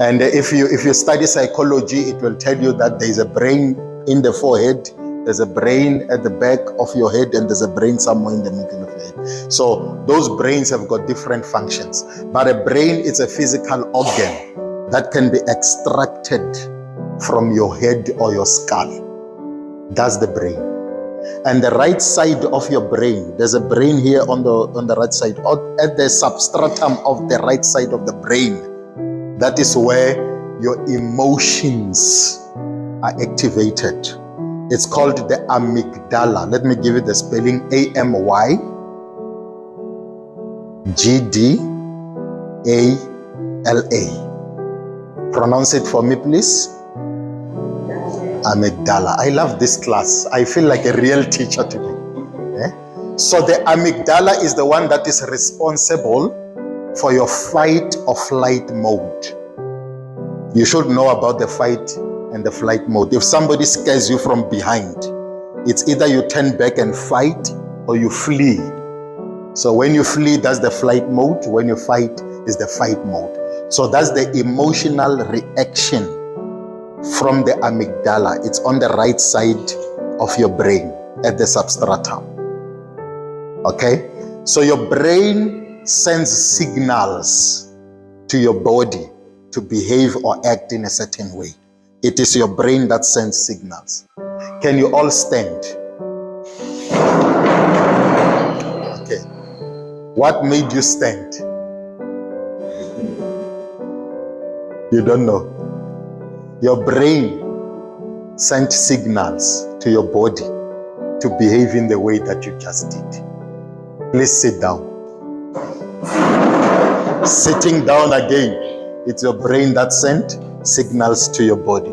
And if you study psychology, it will tell you that there is a brain in the forehead, there's a brain at the back of your head, and there's a brain somewhere in the middle of your head. So those brains have got different functions. But a brain is a physical organ that can be extracted from your head or your skull. That's the brain. And the right side of your brain, there's a brain here on the right side, or at the substratum of the right side of the brain. That is where your emotions are activated. It's called the amygdala. Let me give you the spelling: AMYGDALA. Pronounce it for me, please. Amygdala. I love this class. I feel like a real teacher today. So the amygdala is the one that is responsible for your fight or flight mode. You should know about the fight and the flight mode. If somebody scares you from behind, it's either you turn back and fight or you flee. So when you flee, that's the flight mode. When you fight, is the fight mode. So that's the emotional reaction from the amygdala. It's on the right side of your brain at the substratum. Okay? So your brain sends signals to your body to behave or act in a certain way. It is your brain that sends signals. Can you all stand? Okay. What made you stand? You don't know. Your brain sent signals to your body to behave in the way that you just did. Please sit down. Sitting down again, it's your brain that sent signals to your body.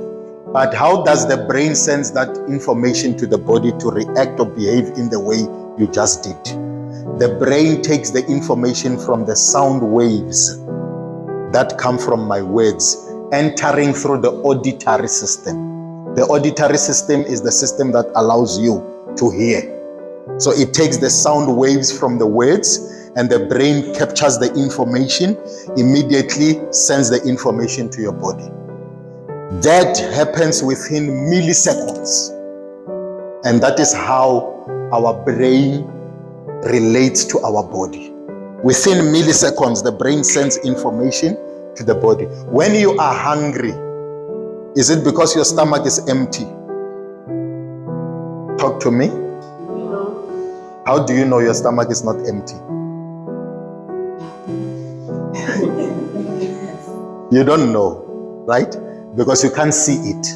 But how does the brain send that information to the body to react or behave in the way you just did? The brain takes the information from the sound waves that come from my words, entering through the auditory system. The auditory system is the system that allows you to hear. So it takes the sound waves from the words, and the brain captures the information, immediately sends the information to your body. That happens within milliseconds. And that is how our brain relates to our body. Within milliseconds, the brain sends information to the body. When you are hungry, is it because your stomach is empty? Talk to me. How do you know your stomach is not empty? You don't know, right? Because you can't see it.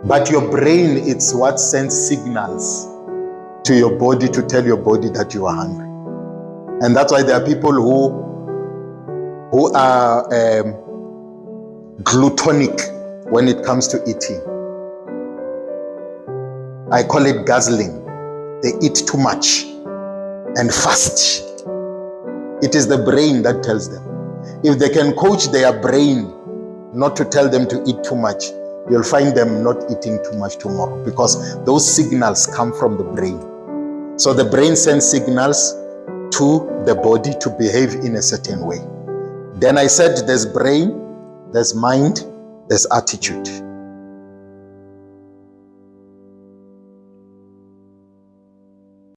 But your brain, it's what sends signals to your body to tell your body that you are hungry. And that's why there are people who are glutonic when it comes to eating. I call it guzzling. They eat too much and fast. It is the brain that tells them. If they can coach their brain not to tell them to eat too much, you'll find them not eating too much tomorrow, because those signals come from the brain. So the brain sends signals to the body to behave in a certain way. Then I said there's brain, there's mind, there's attitude.